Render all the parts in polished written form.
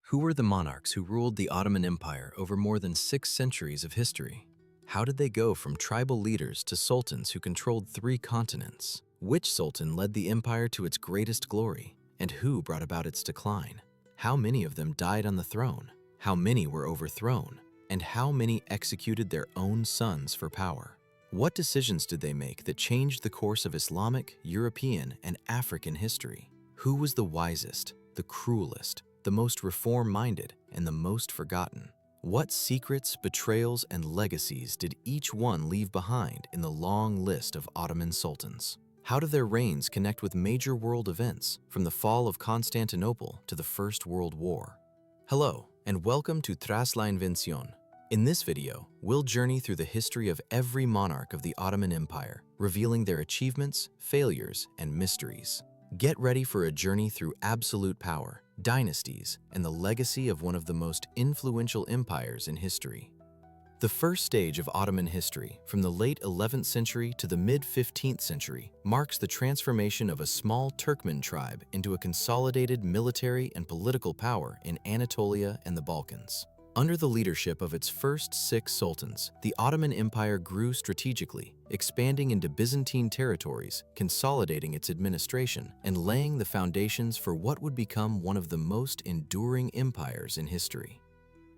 Who were the monarchs who ruled the Ottoman Empire over more than 6 centuries of history? How did they go from tribal leaders to sultans who controlled 3 continents? Which sultan led the empire to its greatest glory, and who brought about its decline? How many of them died on the throne? How many were overthrown? And how many executed their own sons for power? What decisions did they make that changed the course of Islamic, European, and African history? Who was the wisest, the cruelest, the most reform-minded, and the most forgotten? What secrets, betrayals, and legacies did each one leave behind in the long list of Ottoman sultans? How do their reigns connect with major world events, from the fall of Constantinople to the First World War? Hello, and welcome to Tras la Invención. In this video, we'll journey through the history of every monarch of the Ottoman Empire, revealing their achievements, failures, and mysteries. Get ready for a journey through absolute power, dynasties, and the legacy of one of the most influential empires in history. The first stage of Ottoman history, from the late 11th century to the mid-15th century, marks the transformation of a small Turkmen tribe into a consolidated military and political power in Anatolia and the Balkans. Under the leadership of its first 6 sultans, the Ottoman Empire grew strategically, expanding into Byzantine territories, consolidating its administration, and laying the foundations for what would become one of the most enduring empires in history.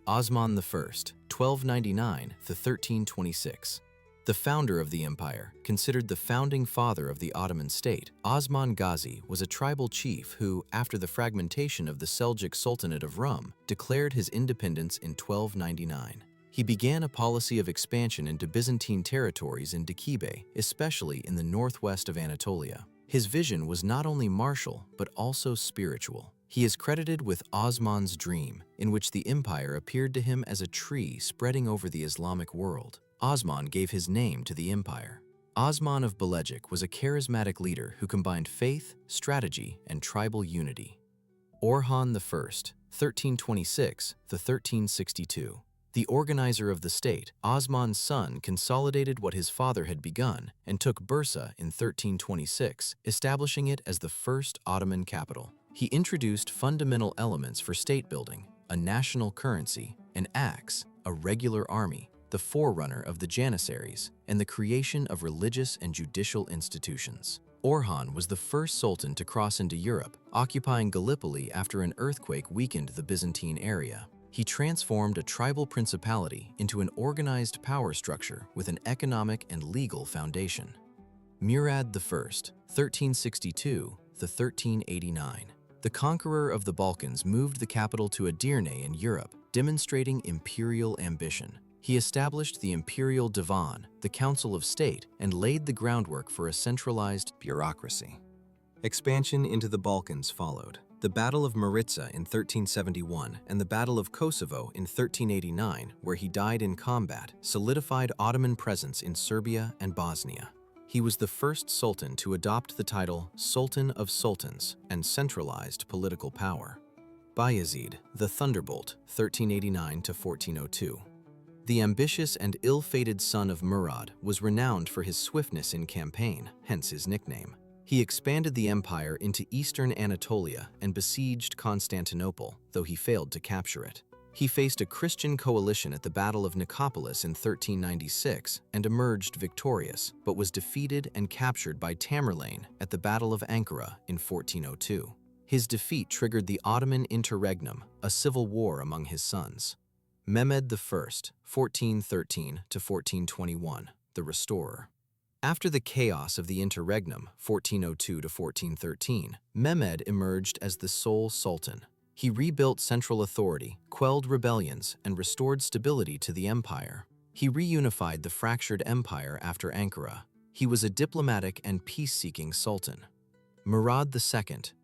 Osman I, 1299–1326. The founder of the empire, considered the founding father of the Ottoman state, Osman Gazi was a tribal chief who, after the fragmentation of the Seljuk Sultanate of Rum, declared his independence in 1299. He began a policy of expansion into Byzantine territories in Decay, especially in the northwest of Anatolia. His vision was not only martial, but also spiritual. He is credited with Osman's dream, in which the empire appeared to him as a tree spreading over the Islamic world. Osman gave his name to the empire. Osman of Bayezid was a charismatic leader who combined faith, strategy, and tribal unity. Orhan I, 1326–1362. The organizer of the state, Osman's son consolidated what his father had begun and took Bursa in 1326, establishing it as the first Ottoman capital. He introduced fundamental elements for state building: a national currency, an axe, a regular army, the forerunner of the Janissaries, and the creation of religious and judicial institutions. Orhan was the first sultan to cross into Europe, occupying Gallipoli after an earthquake weakened the Byzantine area. He transformed a tribal principality into an organized power structure with an economic and legal foundation. Murad I, 1362–1389. The conqueror of the Balkans moved the capital to Edirne in Europe, demonstrating imperial ambition. He established the Imperial Divan, the Council of State, and laid the groundwork for a centralized bureaucracy. Expansion into the Balkans followed. The Battle of Maritsa in 1371 and the Battle of Kosovo in 1389, where he died in combat, solidified Ottoman presence in Serbia and Bosnia. He was the first sultan to adopt the title Sultan of Sultans and centralized political power. Bayezid, the Thunderbolt, 1389–1402. The ambitious and ill-fated son of Murad was renowned for his swiftness in campaign, hence his nickname. He expanded the empire into eastern Anatolia and besieged Constantinople, though he failed to capture it. He faced a Christian coalition at the Battle of Nicopolis in 1396 and emerged victorious, but was defeated and captured by Tamerlane at the Battle of Ankara in 1402. His defeat triggered the Ottoman Interregnum, a civil war among his sons. Mehmed I, 1413–1421, the Restorer. After the chaos of the Interregnum, 1402–1413, Mehmed emerged as the sole sultan. He rebuilt central authority, quelled rebellions, and restored stability to the empire. He reunified the fractured empire after Ankara. He was a diplomatic and peace-seeking sultan. Murad II,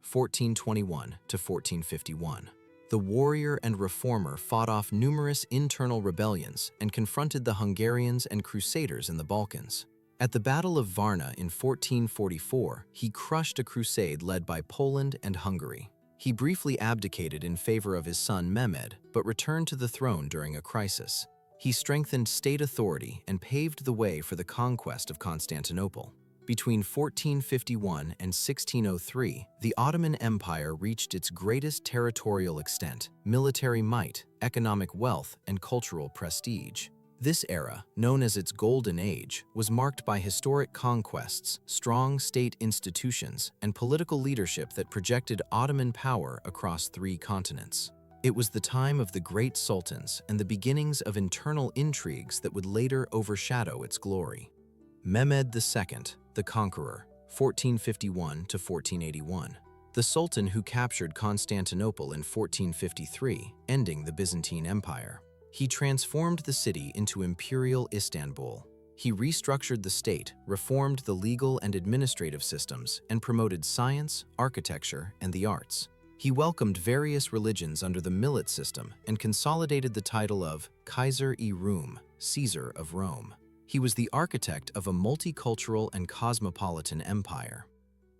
1421–1451. The warrior and reformer fought off numerous internal rebellions and confronted the Hungarians and Crusaders in the Balkans. At the Battle of Varna in 1444, he crushed a crusade led by Poland and Hungary. He briefly abdicated in favor of his son Mehmed, but returned to the throne during a crisis. He strengthened state authority and paved the way for the conquest of Constantinople. Between 1451 and 1603, the Ottoman Empire reached its greatest territorial extent, military might, economic wealth, and cultural prestige. This era, known as its Golden Age, was marked by historic conquests, strong state institutions, and political leadership that projected Ottoman power across 3 continents. It was the time of the great sultans and the beginnings of internal intrigues that would later overshadow its glory. Mehmed II, the Conqueror, 1451 to 1481. The Sultan who captured Constantinople in 1453, ending the Byzantine Empire. He transformed the city into Imperial Istanbul. He restructured the state, reformed the legal and administrative systems, and promoted science, architecture, and the arts. He welcomed various religions under the Millet system and consolidated the title of Kaiser-i-Rum, Caesar of Rome. He was the architect of a multicultural and cosmopolitan empire.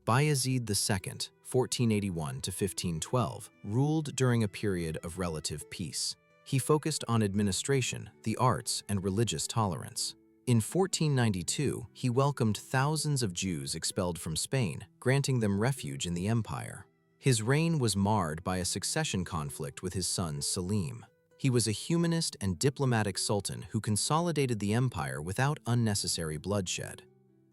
Bayezid II, 1481 to 1512, ruled during a period of relative peace. He focused on administration, the arts, and religious tolerance. In 1492, he welcomed thousands of Jews expelled from Spain, granting them refuge in the empire. His reign was marred by a succession conflict with his son Selim. He was a humanist and diplomatic sultan who consolidated the empire without unnecessary bloodshed.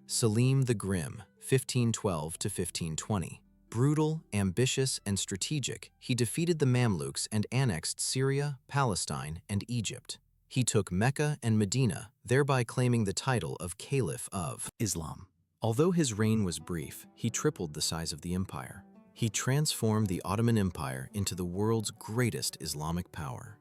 Selim the Grim, 1512 to 1520. Brutal, ambitious, and strategic, he defeated the Mamluks and annexed Syria, Palestine, and Egypt. He took Mecca and Medina, thereby claiming the title of Caliph of Islam. Although his reign was brief, he tripled the size of the empire. He transformed the Ottoman Empire into the world's greatest Islamic power.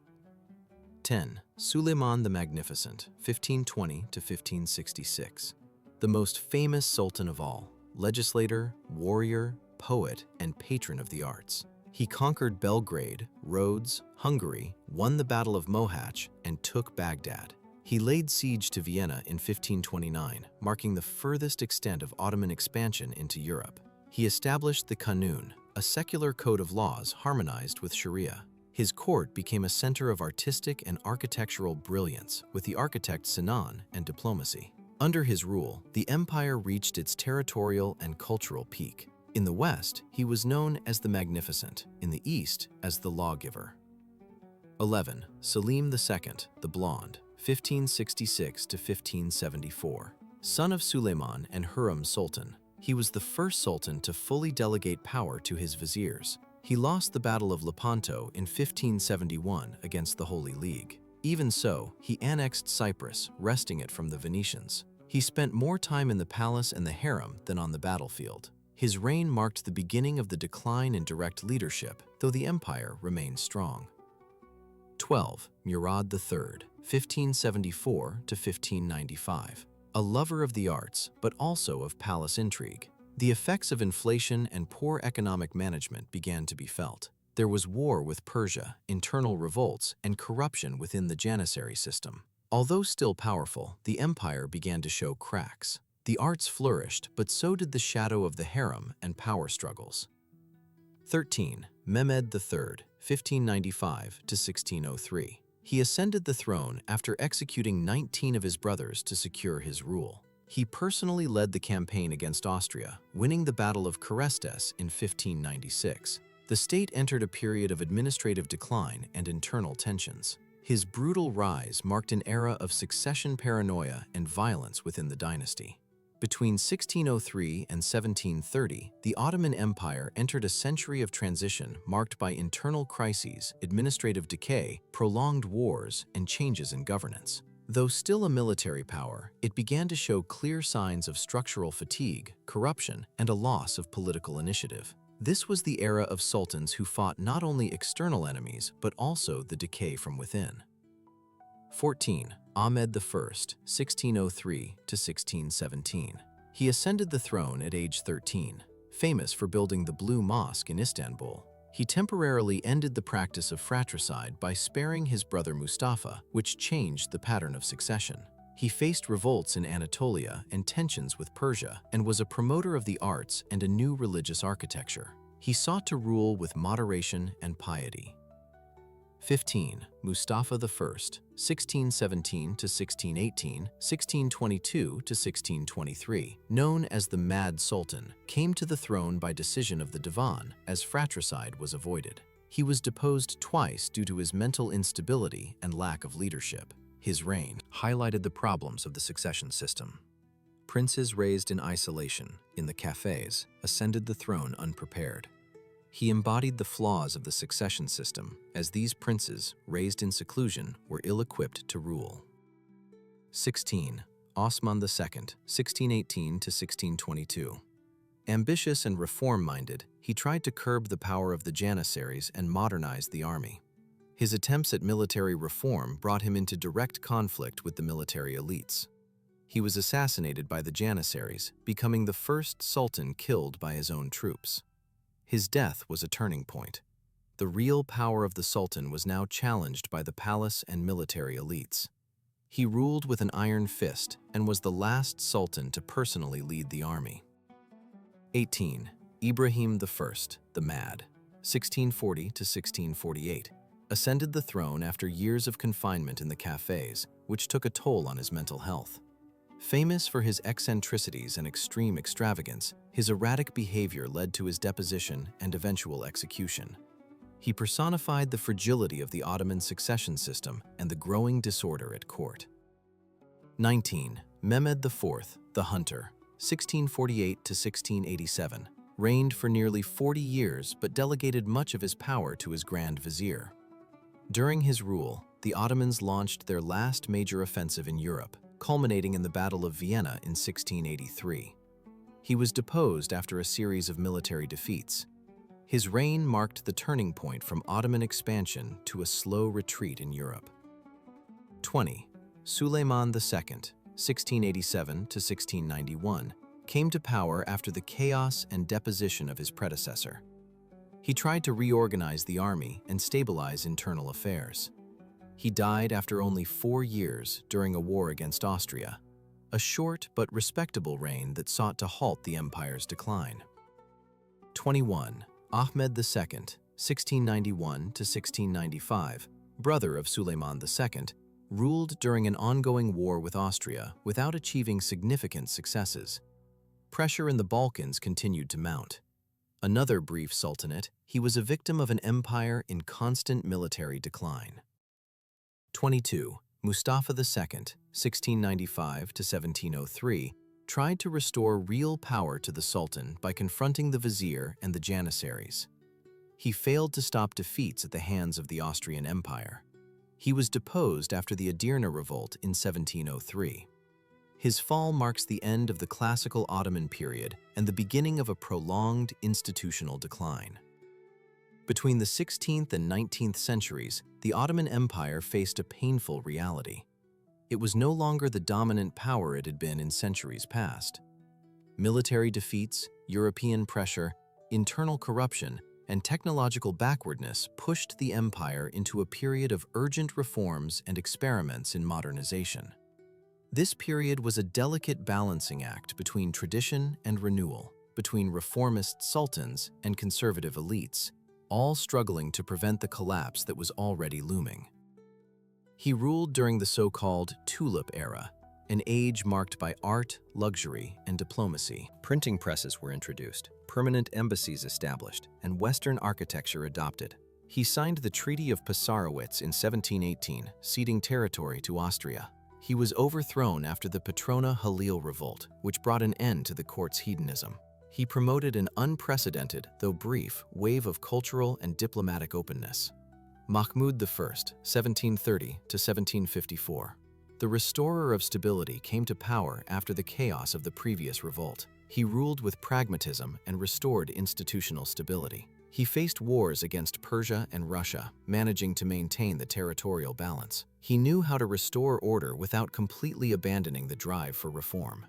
10. Suleiman the Magnificent, 1520 to 1566. The most famous sultan of all, legislator, warrior, poet, and patron of the arts. He conquered Belgrade, Rhodes, Hungary, won the Battle of Mohacs, and took Baghdad. He laid siege to Vienna in 1529, marking the furthest extent of Ottoman expansion into Europe. He established the Kanun, a secular code of laws harmonized with Sharia. His court became a center of artistic and architectural brilliance, with the architect Sinan and diplomacy. Under his rule, the empire reached its territorial and cultural peak. In the west, he was known as the Magnificent, in the east as the Lawgiver. 11. Selim II, the Blonde, 1566 to 1574. Son of Suleiman and Hurrem Sultan, he was the first sultan to fully delegate power to his viziers. He lost the Battle of Lepanto in 1571 against the Holy League. Even so, he annexed Cyprus, wresting it from the Venetians. He spent more time in the palace and the harem than on the battlefield. His reign marked the beginning of the decline in direct leadership, though the empire remained strong. 12. Murad III, 1574 to 1595. A lover of the arts, but also of palace intrigue. The effects of inflation and poor economic management began to be felt. There was war with Persia, internal revolts, and corruption within the Janissary system. Although still powerful, the empire began to show cracks. The arts flourished, but so did the shadow of the harem and power struggles. 13. Mehmed III, 1595 to 1603. He ascended the throne after executing 19 of his brothers to secure his rule. He personally led the campaign against Austria, winning the Battle of Carrestes in 1596. The state entered a period of administrative decline and internal tensions. His brutal rise marked an era of succession paranoia and violence within the dynasty. Between 1603 and 1730, the Ottoman Empire entered a century of transition marked by internal crises, administrative decay, prolonged wars, and changes in governance. Though still a military power, it began to show clear signs of structural fatigue, corruption, and a loss of political initiative. This was the era of sultans who fought not only external enemies, but also the decay from within. 14. Ahmed I, 1603 to 1617. He ascended the throne at age 13, famous for building the Blue Mosque in Istanbul. He temporarily ended the practice of fratricide by sparing his brother Mustafa, which changed the pattern of succession. He faced revolts in Anatolia and tensions with Persia, and was a promoter of the arts and a new religious architecture. He sought to rule with moderation and piety. 15. Mustafa I, 1617 to 1618, 1622 to 1623, known as the Mad Sultan, came to the throne by decision of the Divan, as fratricide was avoided. He was deposed twice due to his mental instability and lack of leadership. His reign highlighted the problems of the succession system. Princes raised in isolation, in the cafes, ascended the throne unprepared. He embodied the flaws of the succession system, as these princes, raised in seclusion, were ill-equipped to rule. 16. Osman II, 1618 to 1622. Ambitious and reform-minded, he tried to curb the power of the Janissaries and modernize the army. His attempts at military reform brought him into direct conflict with the military elites. He was assassinated by the Janissaries, becoming the first sultan killed by his own troops. His death was a turning point. The real power of the sultan was now challenged by the palace and military elites. He ruled with an iron fist and was the last sultan to personally lead the army. 18. Ibrahim I, the Mad, 1640 to 1648, ascended the throne after years of confinement in the cafes, which took a toll on his mental health. Famous for his eccentricities and extreme extravagance, his erratic behavior led to his deposition and eventual execution. He personified the fragility of the Ottoman succession system and the growing disorder at court. 19. Mehmed IV, the Hunter, 1648 to 1687, reigned for nearly 40 years but delegated much of his power to his Grand Vizier. During his rule, the Ottomans launched their last major offensive in Europe, culminating in the Battle of Vienna in 1683. He was deposed after a series of military defeats. His reign marked the turning point from Ottoman expansion to a slow retreat in Europe. 20. Suleiman II, 1687 to 1691, came to power after the chaos and deposition of his predecessor. He tried to reorganize the army and stabilize internal affairs. He died after only 4 years during a war against Austria, a short but respectable reign that sought to halt the empire's decline. 21. Ahmed II, 1691 to 1695, brother of Suleiman II, ruled during an ongoing war with Austria without achieving significant successes. Pressure in the Balkans continued to mount. Another brief sultanate, he was a victim of an empire in constant military decline. 22. Mustafa II, 1695 to 1703, tried to restore real power to the Sultan by confronting the vizier and the Janissaries. He failed to stop defeats at the hands of the Austrian Empire. He was deposed after the Edirne revolt in 1703. His fall marks the end of the classical Ottoman period and the beginning of a prolonged institutional decline. Between the 16th and 19th centuries, the Ottoman Empire faced a painful reality. It was no longer the dominant power it had been in centuries past. Military defeats, European pressure, internal corruption, and technological backwardness pushed the empire into a period of urgent reforms and experiments in modernization. This period was a delicate balancing act between tradition and renewal, between reformist sultans and conservative elites, all struggling to prevent the collapse that was already looming. He ruled during the so-called Tulip era, an age marked by art, luxury, and diplomacy. Printing presses were introduced, permanent embassies established, and Western architecture adopted. He signed the Treaty of Passarowitz in 1718, ceding territory to Austria. He was overthrown after the Petrona Halil revolt, which brought an end to the court's hedonism. He promoted an unprecedented, though brief, wave of cultural and diplomatic openness. Mahmud I, 1730 to 1754. The restorer of stability came to power after the chaos of the previous revolt. He ruled with pragmatism and restored institutional stability. He faced wars against Persia and Russia, managing to maintain the territorial balance. He knew how to restore order without completely abandoning the drive for reform.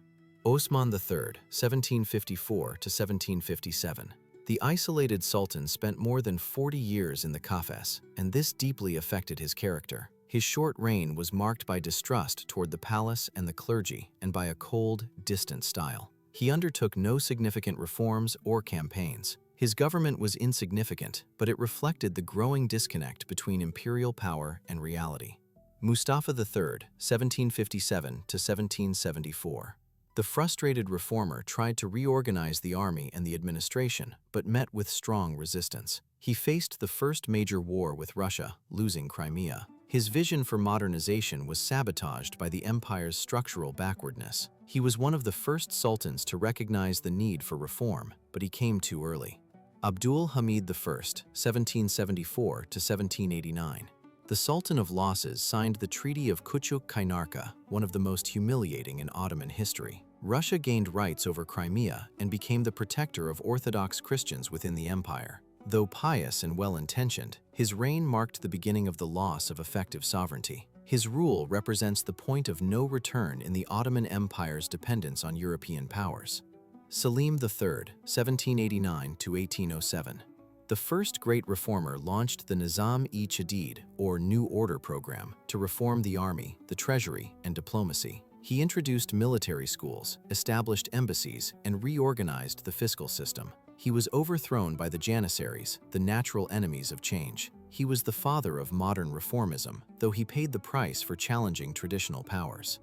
Osman III, 1754 to 1757. The isolated sultan spent more than 40 years in the Kafes, and this deeply affected his character. His short reign was marked by distrust toward the palace and the clergy, and by a cold, distant style. He undertook no significant reforms or campaigns. His government was insignificant, but it reflected the growing disconnect between imperial power and reality. Mustafa III, 1757 to 1774. The frustrated reformer tried to reorganize the army and the administration, but met with strong resistance. He faced the first major war with Russia, losing Crimea. His vision for modernization was sabotaged by the empire's structural backwardness. He was one of the first sultans to recognize the need for reform, but he came too early. Abdulhamid I, 1774 to 1789. The Sultan of Losses signed the Treaty of Küçük-Kaynarca, one of the most humiliating in Ottoman history. Russia gained rights over Crimea and became the protector of Orthodox Christians within the empire. Though pious and well-intentioned, his reign marked the beginning of the loss of effective sovereignty. His rule represents the point of no return in the Ottoman Empire's dependence on European powers. Selim III, 1789 to 1807. The first great reformer launched the Nizam-e-Jadid, or New Order program, to reform the army, the treasury, and diplomacy. He introduced military schools, established embassies, and reorganized the fiscal system. He was overthrown by the Janissaries, the natural enemies of change. He was the father of modern reformism, though he paid the price for challenging traditional powers.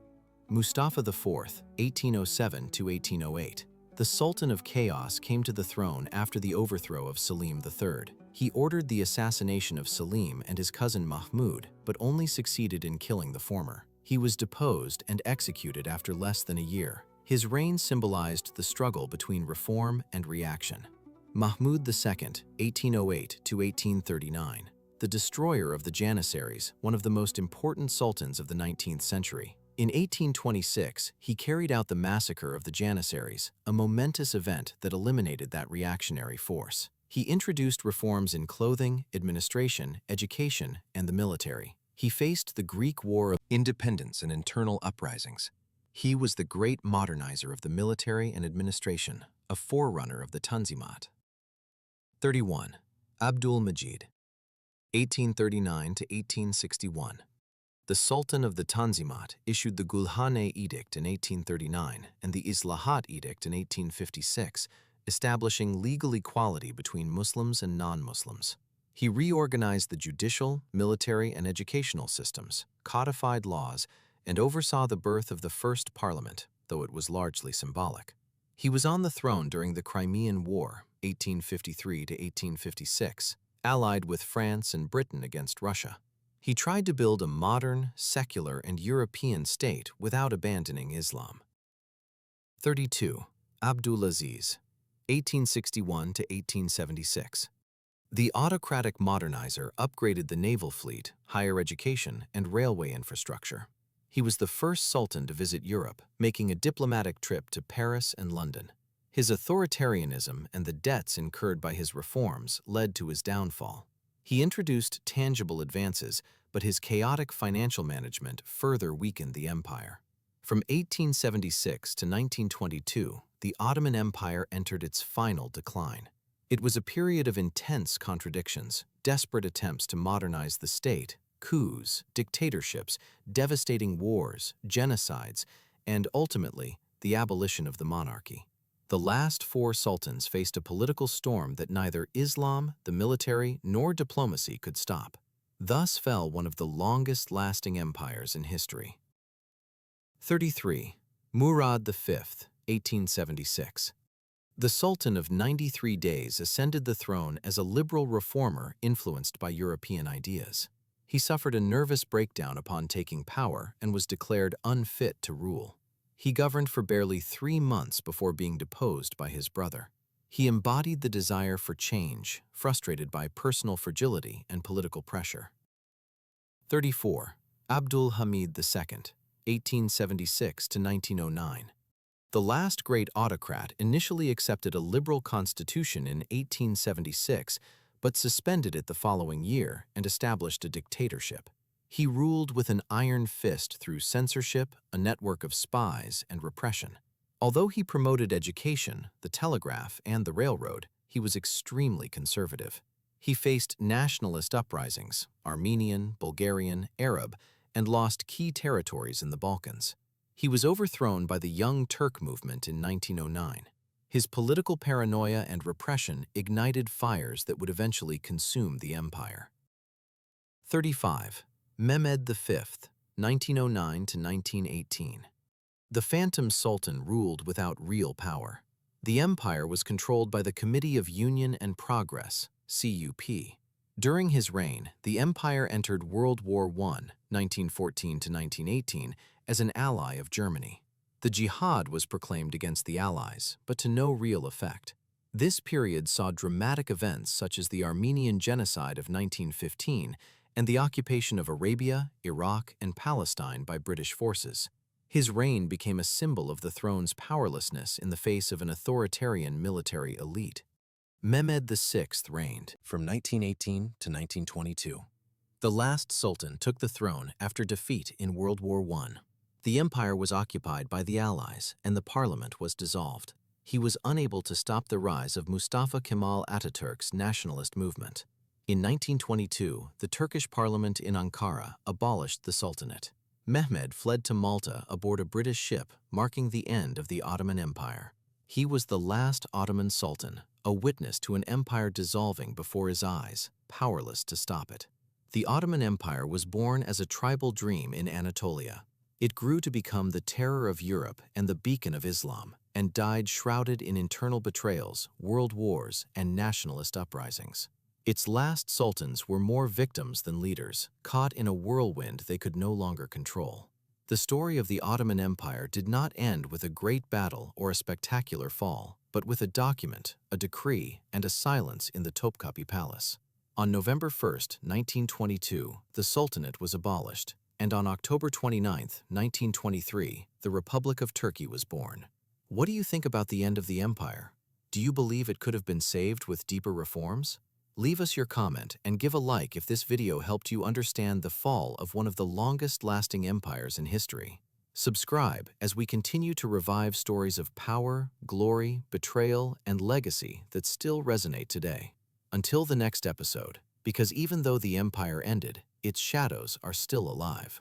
Mustafa IV, 1807 to 1808. The Sultan of Chaos came to the throne after the overthrow of Selim III. He ordered the assassination of Selim and his cousin Mahmud, but only succeeded in killing the former. He was deposed and executed after less than a year. His reign symbolized the struggle between reform and reaction. Mahmud II, 1808 to 1839. The destroyer of the Janissaries, one of the most important sultans of the 19th century. In 1826, he carried out the massacre of the Janissaries, a momentous event that eliminated that reactionary force. He introduced reforms in clothing, administration, education, and the military. He faced the Greek War of Independence and internal uprisings. He was the great modernizer of the military and administration, a forerunner of the Tanzimat. 31. Abdulmejid, 1839 to 1861. The Sultan of the Tanzimat issued the Gulhane Edict in 1839 and the Islahat Edict in 1856, establishing legal equality between Muslims and non-Muslims. He reorganized the judicial, military, and educational systems, codified laws, and oversaw the birth of the first parliament, though it was largely symbolic. He was on the throne during the Crimean War, 1853 to 1856, allied with France and Britain against Russia. He tried to build a modern, secular, and European state without abandoning Islam. 32. Abdulaziz, 1861 to 1876. The autocratic modernizer upgraded the naval fleet, higher education, and railway infrastructure. He was the first sultan to visit Europe, making a diplomatic trip to Paris and London. His authoritarianism and the debts incurred by his reforms led to his downfall. He introduced tangible advances, but his chaotic financial management further weakened the empire. From 1876 to 1922, the Ottoman Empire entered its final decline. It was a period of intense contradictions, desperate attempts to modernize the state, coups, dictatorships, devastating wars, genocides, and ultimately, the abolition of the monarchy. The last four sultans faced a political storm that neither Islam, the military, nor diplomacy could stop. Thus fell one of the longest-lasting empires in history. 33. Murad V, 1876. The Sultan of 93 days ascended the throne as a liberal reformer influenced by European ideas. He suffered a nervous breakdown upon taking power and was declared unfit to rule. He governed for barely 3 months before being deposed by his brother. He embodied the desire for change, frustrated by personal fragility and political pressure. 34. Abdulhamid II, 1876 to 1909. The last great autocrat initially accepted a liberal constitution in 1876, but suspended it the following year and established a dictatorship. He ruled with an iron fist through censorship, a network of spies, and repression. Although he promoted education, the telegraph, and the railroad, he was extremely conservative. He faced nationalist uprisings, Armenian, Bulgarian, Arab, and lost key territories in the Balkans. He was overthrown by the Young Turk movement in 1909. His political paranoia and repression ignited fires that would eventually consume the empire. 35. Mehmed V, 1909 to 1918. The Phantom Sultan ruled without real power. The empire was controlled by the Committee of Union and Progress, CUP. During his reign, the empire entered World War I, 1914 to 1918, as an ally of Germany. The jihad was proclaimed against the Allies, but to no real effect. This period saw dramatic events such as the Armenian Genocide of 1915 and the occupation of Arabia, Iraq, and Palestine by British forces. His reign became a symbol of the throne's powerlessness in the face of an authoritarian military elite. Mehmed VI reigned from 1918 to 1922. The last sultan took the throne after defeat in World War I. The empire was occupied by the Allies, and the parliament was dissolved. He was unable to stop the rise of Mustafa Kemal Ataturk's nationalist movement. In 1922, the Turkish parliament in Ankara abolished the Sultanate. Mehmed fled to Malta aboard a British ship, marking the end of the Ottoman Empire. He was the last Ottoman sultan, a witness to an empire dissolving before his eyes, powerless to stop it. The Ottoman Empire was born as a tribal dream in Anatolia. It grew to become the terror of Europe and the beacon of Islam, and died shrouded in internal betrayals, world wars, and nationalist uprisings. Its last sultans were more victims than leaders, caught in a whirlwind they could no longer control. The story of the Ottoman Empire did not end with a great battle or a spectacular fall, but with a document, a decree, and a silence in the Topkapi Palace. On November 1, 1922, the Sultanate was abolished, and on October 29, 1923, the Republic of Turkey was born. What do you think about the end of the empire? Do you believe it could have been saved with deeper reforms? Leave us your comment and give a like if this video helped you understand the fall of one of the longest-lasting empires in history. Subscribe as we continue to revive stories of power, glory, betrayal, and legacy that still resonate today. Until the next episode, because even though the empire ended, its shadows are still alive.